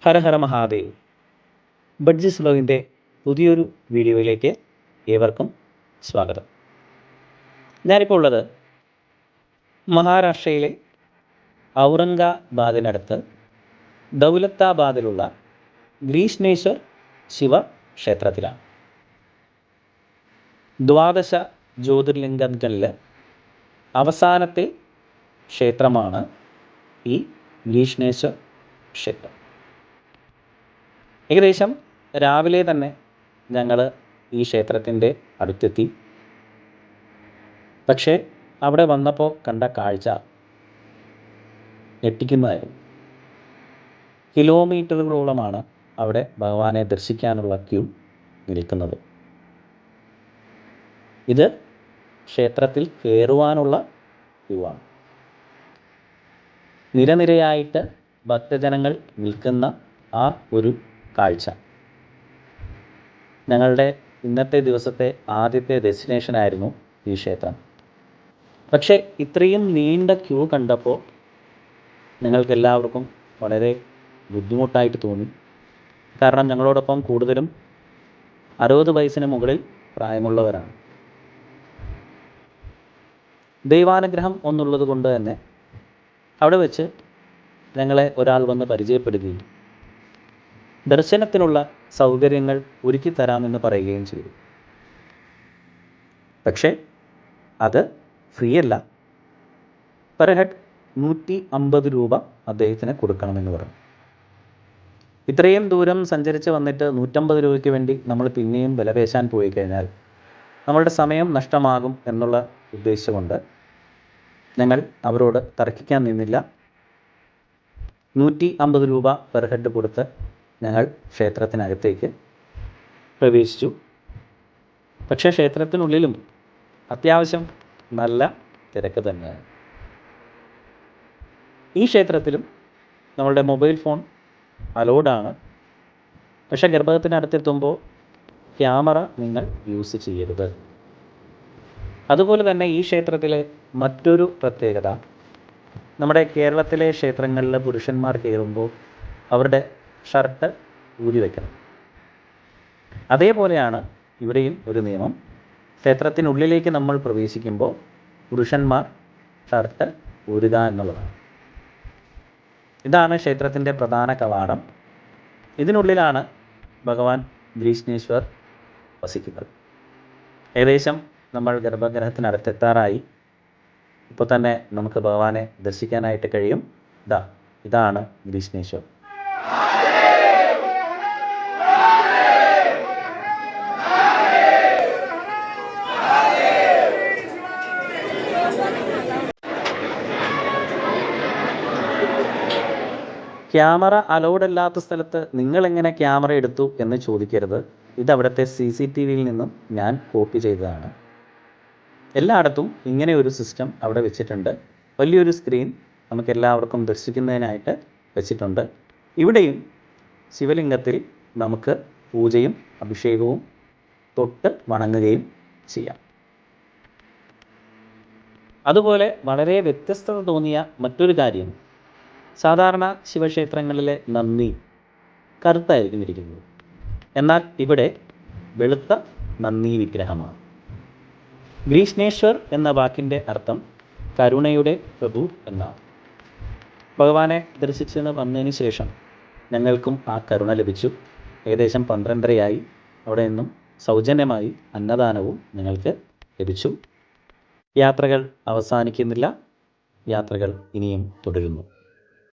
ഹര ഹര മഹാദേവ്. ബഡ്ജസ് വ്ലോഗിൻ്റെ പുതിയൊരു വീഡിയോയിലേക്ക് ഏവർക്കും സ്വാഗതം. ഞാനിപ്പോൾ ഉള്ളത് മഹാരാഷ്ട്രയിലെ ഔറംഗാബാദിനടുത്ത് ദൗലത്താബാദിലുള്ള ഗ്രീഷ്ണേശ്വർ ശിവ ക്ഷേത്രത്തിലാണ്. ദ്വാദശ ജ്യോതിർലിംഗങ്ങളിൽ അവസാനത്തെ ക്ഷേത്രമാണ് ഈ ഗ്രീഷ്ണേശ്വർ ക്ഷേത്രം. ഏകദേശം രാവിലെ തന്നെ ഞങ്ങൾ ഈ ക്ഷേത്രത്തിൻ്റെ അടുത്തെത്തി. പക്ഷേ അവിടെ വന്നപ്പോൾ കണ്ട കാഴ്ച ഞെട്ടിക്കുന്നതായിരുന്നു. കിലോമീറ്ററുകളോളമാണ് അവിടെ ഭഗവാനെ ദർശിക്കാനുള്ള ക്യൂ നിൽക്കുന്നത്. ഇത് ക്ഷേത്രത്തിൽ കയറുവാനുള്ള ക്യൂ ആണ്. നിരനിരയായിട്ട് ഭക്തജനങ്ങൾ നിൽക്കുന്ന ആ ഒരു കാഴ്ച ഞങ്ങളുടെ ഇന്നത്തെ ദിവസത്തെ ആദ്യത്തെ ഡെസ്റ്റിനേഷനായിരുന്നു ഈ ക്ഷേത്രം. പക്ഷേ ഇത്രയും നീണ്ട ക്യൂ കണ്ടപ്പോൾ ഞങ്ങൾക്കെല്ലാവർക്കും വളരെ ബുദ്ധിമുട്ടായിട്ട് തോന്നി. കാരണം ഞങ്ങളോടൊപ്പം കൂടുതലും 60 വയസ്സിന് മുകളിൽ പ്രായമുള്ളവരാണ്. ദൈവാനുഗ്രഹം ഒന്നുള്ളത് കൊണ്ട് തന്നെ അവിടെ വെച്ച് ഞങ്ങളെ ഒരാൾ വന്ന് പരിചയപ്പെടുകയും ദർശനത്തിനുള്ള സൗകര്യങ്ങൾ ഒരുക്കി തരാമെന്ന് പറയുകയും ചെയ്തു. പക്ഷേ അത് ഫ്രീ അല്ല. പെർ ഹെഡ് 150 രൂപ അദ്ദേഹത്തിന് കൊടുക്കണമെന്ന് പറഞ്ഞു. ഇത്രയും ദൂരം സഞ്ചരിച്ച് വന്നിട്ട് 150 രൂപയ്ക്ക് വേണ്ടി നമ്മൾ പിന്നെയും വിലപേശാൻ പോയി കഴിഞ്ഞാൽ നമ്മളുടെ സമയം നഷ്ടമാകും എന്നുള്ള ഉദ്ദേശമുണ്ട് ഞങ്ങൾ അവരോട് തർക്കിക്കാൻ നിന്നില്ല. 150 രൂപ പെർ ഹെഡ് കൊടുത്ത് ഞങ്ങൾ ക്ഷേത്രത്തിനകത്തേക്ക് പ്രവേശിച്ചു. പക്ഷേ ക്ഷേത്രത്തിനുള്ളിലും അത്യാവശ്യം നല്ല തിരക്ക് തന്നെയാണ്. ഈ ക്ഷേത്രത്തിലും നമ്മളുടെ മൊബൈൽ ഫോൺ അലൗഡാണ്. പക്ഷേ ഗർഭഗൃഹത്തിനടുത്തെത്തുമ്പോൾ ക്യാമറ നിങ്ങൾ യൂസ് ചെയ്യരുത്. അതുപോലെ തന്നെ ഈ ക്ഷേത്രത്തിലെ മറ്റൊരു പ്രത്യേകത, നമ്മുടെ കേരളത്തിലെ ക്ഷേത്രങ്ങളിൽ പുരുഷന്മാർ കയറുമ്പോൾ അവരുടെ ഷർട്ട് ഊരി വയ്ക്കണം. അതേപോലെയാണ് ഇവിടെയും ഒരു നിയമം. ക്ഷേത്രത്തിനുള്ളിലേക്ക് നമ്മൾ പ്രവേശിക്കുമ്പോൾ പുരുഷന്മാർ ഷർട്ട് ഊരുക എന്നുള്ളതാണ്. ഇതാണ് ക്ഷേത്രത്തിൻ്റെ പ്രധാന കവാടം. ഇതിനുള്ളിലാണ് ഭഗവാൻ ഗ്രീഷ്ണേശ്വർ വസിക്കുന്നത്. ഏകദേശം നമ്മൾ ഗർഭഗൃഹത്തിനടുത്തെത്താറായി. ഇപ്പോൾ തന്നെ നമുക്ക് ഭഗവാനെ ദർശിക്കാനായിട്ട് കഴിയും. ഇതാണ് ഗ്രീഷ്ണേശ്വർ. ക്യാമറ അലൗഡ് അല്ലാത്ത സ്ഥലത്ത് നിങ്ങളെങ്ങനെ ക്യാമറ എടുത്തു എന്ന് ചോദിക്കരുത്. ഇതവിടുത്തെ CCTVയിൽ നിന്നും ഞാൻ കോപ്പി ചെയ്തതാണ്. എല്ലായിടത്തും ഇങ്ങനെ ഒരു സിസ്റ്റം അവിടെ വെച്ചിട്ടുണ്ട്. വലിയൊരു സ്ക്രീൻ നമുക്കെല്ലാവർക്കും ദർശിക്കുന്നതിനായിട്ട് വെച്ചിട്ടുണ്ട്. ഇവിടെയും ശിവലിംഗത്തിൽ നമുക്ക് പൂജയും അഭിഷേകവും തൊട്ട് വണങ്ങുകയും ചെയ്യാം. അതുപോലെ വളരെ വ്യത്യസ്തത തോന്നിയ മറ്റൊരു കാര്യം, സാധാരണ ശിവക്ഷേത്രങ്ങളിലെ നന്ദി കറുത്തായിരിക്കും ഇരിക്കുന്നത്. എന്നാൽ ഇവിടെ വെളുത്ത നന്ദി വിഗ്രഹമാണ്. ഗ്രീഷ്ണേശ്വർ എന്ന വാക്കിൻ്റെ അർത്ഥം കരുണയുടെ പ്രഭു എന്നാണ്. ഭഗവാനെ ദർശിച്ച് വന്നതിന് ശേഷം ഞങ്ങൾക്കും ആ കരുണ ലഭിച്ചു. ഏകദേശം 12:30 അവിടെ നിന്നും സൗജന്യമായി അന്നദാനവും ഞങ്ങൾക്ക് ലഭിച്ചു. യാത്രകൾ അവസാനിക്കുന്നില്ല. യാത്രകൾ ഇനിയും തുടരുന്നു.